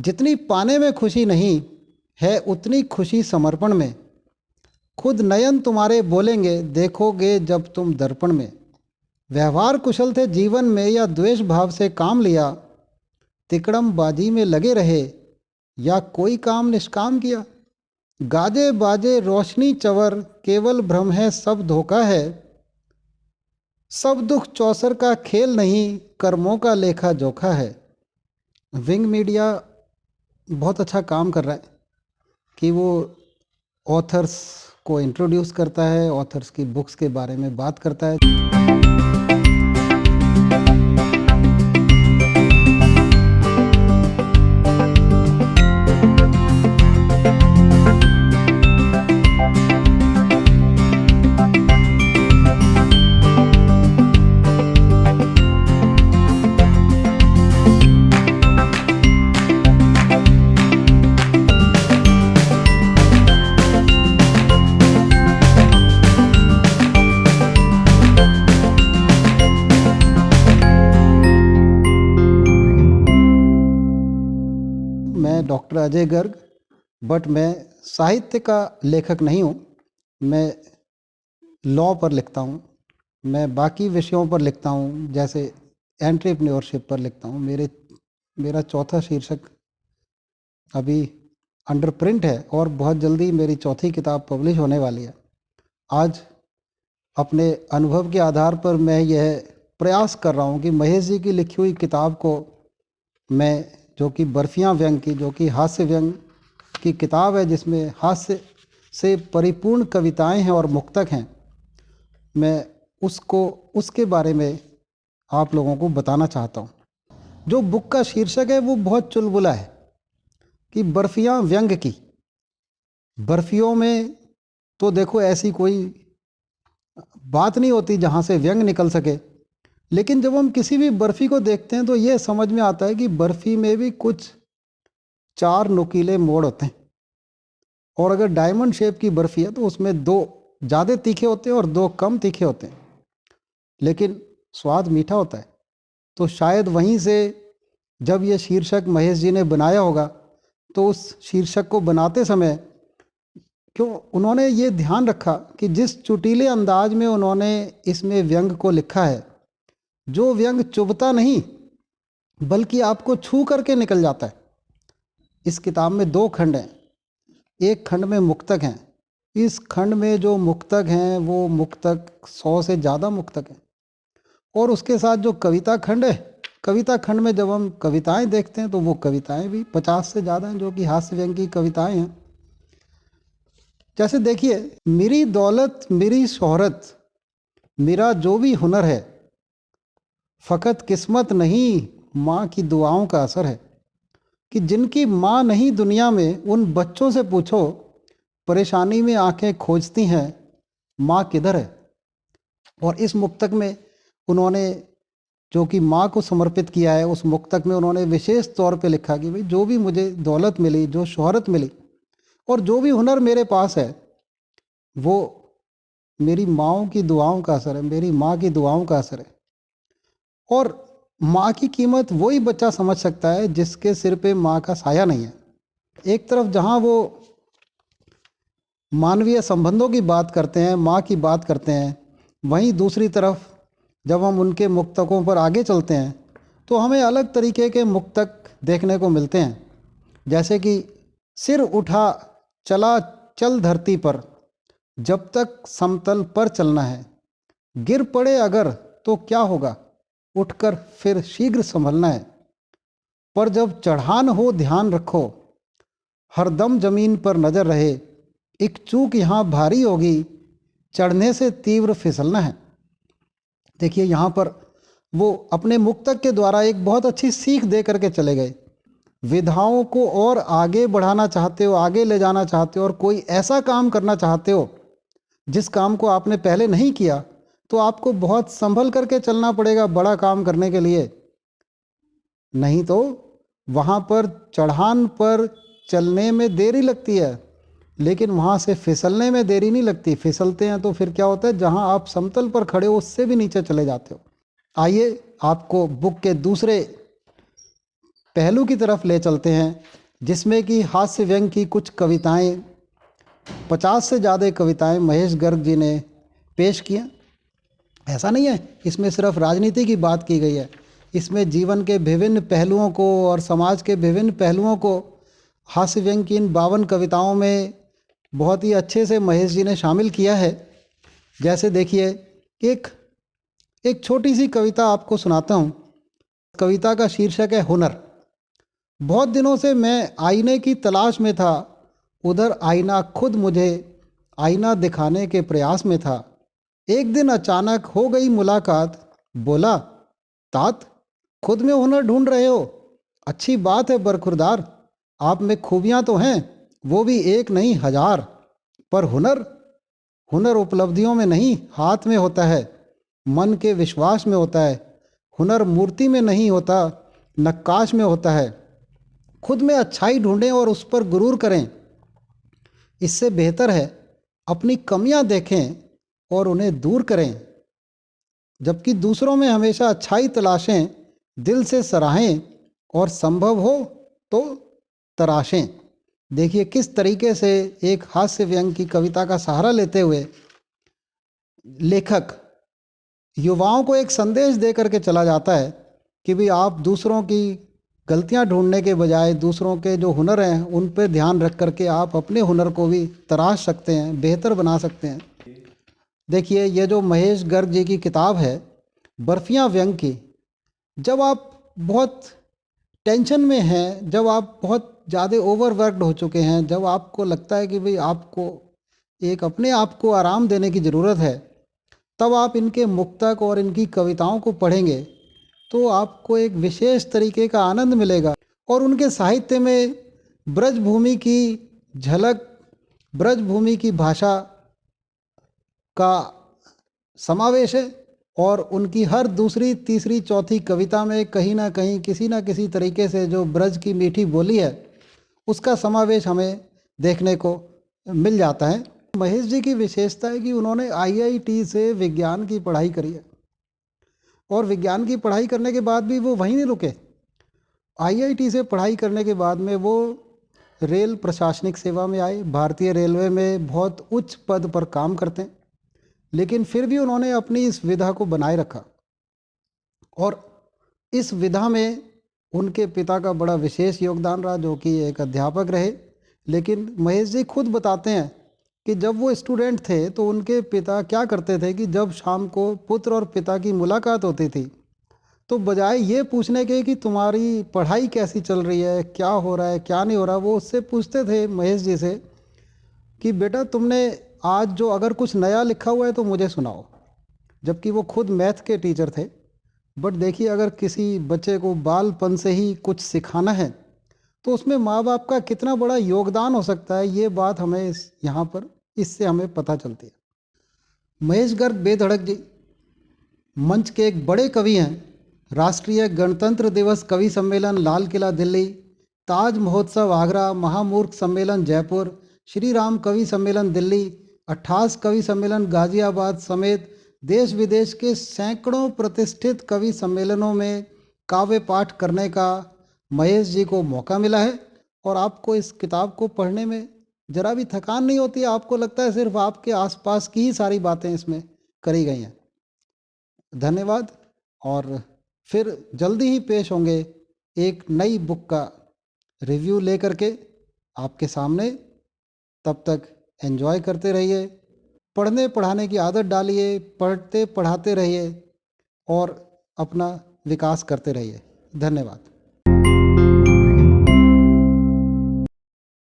जितनी पाने में खुशी नहीं है उतनी खुशी समर्पण में। खुद नयन तुम्हारे बोलेंगे देखोगे जब तुम दर्पण में। व्यवहार कुशल थे जीवन में या द्वेष भाव से काम लिया, तिकड़म बाजी में लगे रहे या कोई काम निष्काम किया। गाजे बाजे रोशनी चवर केवल भ्रम है सब धोखा है। सब दुख चौसर का खेल नहीं कर्मों का लेखा जोखा है। विंग मीडिया बहुत अच्छा काम कर रहा है कि वो ऑथर्स को इंट्रोड्यूस करता है, ऑथर्स की बुक्स के बारे में बात करता है। मैं डॉक्टर अजय गर्ग, बट मैं साहित्य का लेखक नहीं हूँ। मैं लॉ पर लिखता हूँ, मैं बाकी विषयों पर लिखता हूँ, जैसे एंटरप्रेन्योरशिप पर लिखता हूँ। मेरा चौथा शीर्षक अभी अंडर प्रिंट है और बहुत जल्दी मेरी चौथी किताब पब्लिश होने वाली है। आज अपने अनुभव के आधार पर मैं यह प्रयास कर रहा हूँ कि महेश जी की लिखी हुई किताब को मैं, जो कि बर्फियाँ व्यंग की, जो कि हास्य व्यंग की किताब है, जिसमें हास्य से परिपूर्ण कविताएं हैं और मुक्तक हैं, मैं उसके बारे में आप लोगों को बताना चाहता हूँ। जो बुक का शीर्षक है वो बहुत चुलबुला है कि बर्फियाँ व्यंग की। बर्फियों में तो देखो ऐसी कोई बात नहीं होती जहाँ से व्यंग निकल सके, लेकिन जब हम किसी भी बर्फ़ी को देखते हैं तो ये समझ में आता है कि बर्फ़ी में भी कुछ चार नुकीले मोड़ होते हैं। और अगर डायमंड शेप की बर्फ़ी है तो उसमें दो ज़्यादा तीखे होते हैं और दो कम तीखे होते हैं, लेकिन स्वाद मीठा होता है। तो शायद वहीं से जब ये शीर्षक महेश जी ने बनाया होगा, तो उस शीर्षक को बनाते समय क्यों उन्होंने ये ध्यान रखा कि जिस चुटीले अंदाज में उन्होंने इसमें व्यंग को लिखा है, जो व्यंग चुभता नहीं बल्कि आपको छू करके निकल जाता है। इस किताब में दो खंड हैं, एक खंड में मुक्तक हैं। इस खंड में जो मुक्तक हैं वो मुक्तक 100 से ज़्यादा मुक्तक हैं, और उसके साथ जो कविता खंड है, कविता खंड में जब हम कविताएं देखते हैं तो वो कविताएं भी 50 से ज़्यादा हैं, जो कि हास्य व्यंग की कविताएं हैं। जैसे देखिए, मेरी दौलत मेरी शोहरत मेरा जो भी हुनर है, फ़कत किस्मत नहीं माँ की दुआओं का असर है। कि जिनकी माँ नहीं दुनिया में, उन बच्चों से पूछो, परेशानी में आंखें खोजती हैं माँ किधर है। और इस मुक्तक में उन्होंने, जो कि माँ को समर्पित किया है, उस मुक्तक में उन्होंने विशेष तौर पे लिखा कि भाई जो भी मुझे दौलत मिली, जो शोहरत मिली और जो भी हुनर मेरे पास है, वो मेरी माँओं की दुआओं का असर है, मेरी माँ की दुआओं का असर है। और माँ की कीमत वही बच्चा समझ सकता है जिसके सिर पे माँ का साया नहीं है। एक तरफ जहाँ वो मानवीय संबंधों की बात करते हैं, माँ की बात करते हैं, वहीं दूसरी तरफ जब हम उनके मुक्तकों पर आगे चलते हैं तो हमें अलग तरीके के मुक्तक देखने को मिलते हैं। जैसे कि सिर उठा चला चल धरती पर, जब तक समतल पर चलना है। गिर पड़े अगर तो क्या होगा, उठकर फिर शीघ्र संभलना है। पर जब चढ़ान हो ध्यान रखो, हरदम जमीन पर नजर रहे। एक चूक यहाँ भारी होगी, चढ़ने से तीव्र फिसलना है। देखिए, यहाँ पर वो अपने मुक्तक के द्वारा एक बहुत अच्छी सीख दे करके चले गए। विधाओं को और आगे बढ़ाना चाहते हो, आगे ले जाना चाहते हो, और कोई ऐसा काम करना चाहते हो जिस काम को आपने पहले नहीं किया, तो आपको बहुत संभल करके चलना पड़ेगा बड़ा काम करने के लिए। नहीं तो वहाँ पर चढ़ान पर चलने में देरी लगती है, लेकिन वहाँ से फिसलने में देरी नहीं लगती। फिसलते हैं तो फिर क्या होता है, जहाँ आप समतल पर खड़े हो उससे भी नीचे चले जाते हो। आइए आपको बुक के दूसरे पहलू की तरफ ले चलते हैं, जिसमें कि हास्य व्यंग की कुछ कविताएं, 50 से ज़्यादा कविताएं महेश गर्ग जी ने पेश किया। ऐसा नहीं है इसमें सिर्फ राजनीति की बात की गई है, इसमें जीवन के विभिन्न पहलुओं को और समाज के विभिन्न पहलुओं को हास्य व्यंग की इन 52 कविताओं में बहुत ही अच्छे से महेश जी ने शामिल किया है। जैसे देखिए, एक एक छोटी सी कविता आपको सुनाता हूँ। कविता का शीर्षक है हुनर। बहुत दिनों से मैं आईने की तलाश में था, उधर आईना खुद मुझे आईना दिखाने के प्रयास में था। एक दिन अचानक हो गई मुलाकात, बोला, तात खुद में हुनर ढूंढ रहे हो? अच्छी बात है बरखुरदार, आप में खूबियां तो हैं, वो भी एक नहीं हजार। पर हुनर हुनर उपलब्धियों में नहीं, हाथ में होता है, मन के विश्वास में होता है। हुनर मूर्ति में नहीं होता, नक्काश में होता है। खुद में अच्छाई ढूंढें और उस पर गुरूर करें। इससे बेहतर है अपनी कमियां देखें और उन्हें दूर करें। जबकि दूसरों में हमेशा अच्छाई तलाशें, दिल से सराहें और संभव हो तो तराशें। देखिए किस तरीके से एक हास्य व्यंग की कविता का सहारा लेते हुए लेखक युवाओं को एक संदेश दे करके चला जाता है कि भी आप दूसरों की गलतियां ढूंढने के बजाय दूसरों के जो हुनर हैं उन पर ध्यान रख करके आप अपने हुनर को भी तराश सकते हैं, बेहतर बना सकते हैं। देखिए ये जो महेश गर्ग जी की किताब है बर्फियां व्यंग की, जब आप बहुत टेंशन में हैं, जब आप बहुत ज़्यादा ओवरवर्कड हो चुके हैं, जब आपको लगता है कि भाई आपको एक अपने आप को आराम देने की ज़रूरत है, तब आप इनके मुक्तक और इनकी कविताओं को पढ़ेंगे तो आपको एक विशेष तरीके का आनंद मिलेगा। और उनके साहित्य में ब्रजभूमि की झलक, ब्रजभूमि की भाषा का समावेश है और उनकी हर दूसरी तीसरी चौथी कविता में कहीं ना कहीं किसी ना किसी तरीके से जो ब्रज की मीठी बोली है उसका समावेश हमें देखने को मिल जाता है। महेश जी की विशेषता है कि उन्होंने आईआईटी से विज्ञान की पढ़ाई करी है और विज्ञान की पढ़ाई करने के बाद भी वो वहीं नहीं रुके। आईआईटी से पढ़ाई करने के बाद में वो रेल प्रशासनिक सेवा में आए, भारतीय रेलवे में बहुत उच्च पद पर काम करते हैं, लेकिन फिर भी उन्होंने अपनी इस विधा को बनाए रखा और इस विधा में उनके पिता का बड़ा विशेष योगदान रहा जो कि एक अध्यापक रहे। लेकिन महेश जी खुद बताते हैं कि जब वो स्टूडेंट थे तो उनके पिता क्या करते थे कि जब शाम को पुत्र और पिता की मुलाकात होती थी तो बजाय ये पूछने के कि तुम्हारी पढ़ाई कैसी चल रही है, क्या हो रहा है, क्या नहीं हो रहा, वो उससे पूछते थे महेश जी से कि बेटा तुमने आज जो अगर कुछ नया लिखा हुआ है तो मुझे सुनाओ। जबकि वो खुद मैथ के टीचर थे। बट देखिए अगर किसी बच्चे को बालपन से ही कुछ सिखाना है तो उसमें माँ बाप का कितना बड़ा योगदान हो सकता है, ये बात हमें यहाँ पर इससे हमें पता चलती है। महेश गर्ग बेधड़क जी मंच के एक बड़े कवि हैं। राष्ट्रीय गणतंत्र दिवस कवि सम्मेलन लाल किला दिल्ली, ताज महोत्सव आगरा, महामूर्ख सम्मेलन जयपुर, श्री राम कवि सम्मेलन दिल्ली, 28 कवि सम्मेलन गाजियाबाद समेत देश विदेश के सैकड़ों प्रतिष्ठित कवि सम्मेलनों में काव्य पाठ करने का महेश जी को मौका मिला है। और आपको इस किताब को पढ़ने में ज़रा भी थकान नहीं होती है, आपको लगता है सिर्फ आपके आसपास की ही सारी बातें इसमें करी गई हैं। धन्यवाद। और फिर जल्दी ही पेश होंगे एक नई बुक का रिव्यू लेकर के आपके सामने। तब तक एंजॉय करते रहिए, पढ़ने पढ़ाने की आदत डालिए, पढ़ते पढ़ाते रहिए और अपना विकास करते रहिए। धन्यवाद।